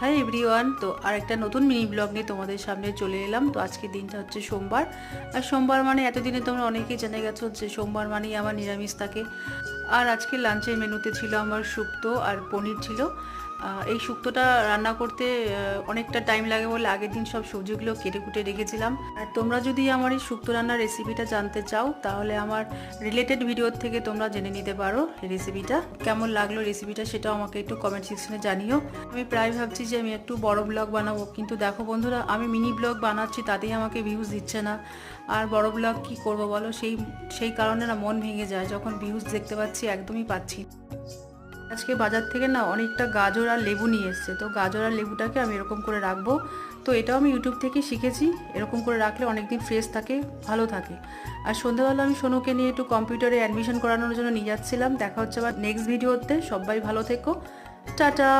Hi everyone, তো আরেকটা নতুন মিনি ব্লগ নিয়ে তোমাদের সামনে চলে এলাম। তো আজকের দিনটা হচ্ছে সোমবার। আর সোমবার মানে এতদিনে তোমরা অনেকেই জেনে গেছো যে সোমবার মানেই আমার নিরামিষ থাকে। আর আজকে লাঞ্চের মেনুতে ছিল আমার শুক্তো আর পনির ছিল। এই শুক্তোটা রান্না করতে অনেকটা টাইম লাগে বলে আগের দিন সব সবজিগুলো কেটে কুটে রেখেছিলাম। আর তোমরা যদি আমার এই শুক্তো রান্নার রেসিপিটা জানতে চাও তাহলে আমার রিলেটেড ভিডিওর থেকে তোমরা জেনে নিতে পারো এই রেসিপিটা। কেমন লাগলো রেসিপিটা সেটাও আমাকে একটু কমেন্ট সেকশনে জানিও। আমি প্রায় ভাবছি যে আমি একটু বড় ব্লগ বানাবো, কিন্তু দেখো বন্ধুরা, আমি মিনি ব্লগ বানাচ্ছি তাতেই আমাকে ভিউজ দিচ্ছে না। আর বড় ব্লগ কি করব বলো, সেই কারণে না মন ভেঙে যায় যখন ভিউজ দেখতে পাচ্ছি একদমই পাচ্ছি। আজকে বাজার থেকে না অনেকটা গাজর আর লেবু নিয়ে এসছে, তো গাজর আর লেবুটাকে আমি এরকম করে রাখবো। তো এটাও আমি ইউটিউব থেকে শিখেছি, এরকম করে রাখলে অনেকদিন ফ্রেশ থাকে, ভালো থাকে। আর সন্ধ্যাবেলা আমি সোনুকে নিয়ে একটু কম্পিউটারে অ্যাডমিশন করানোর জন্য নিয়ে যাচ্ছিলাম। দেখা হচ্ছে আবার নেক্সট ভিডিওতে। সবাই ভালো থেকো, টাটা।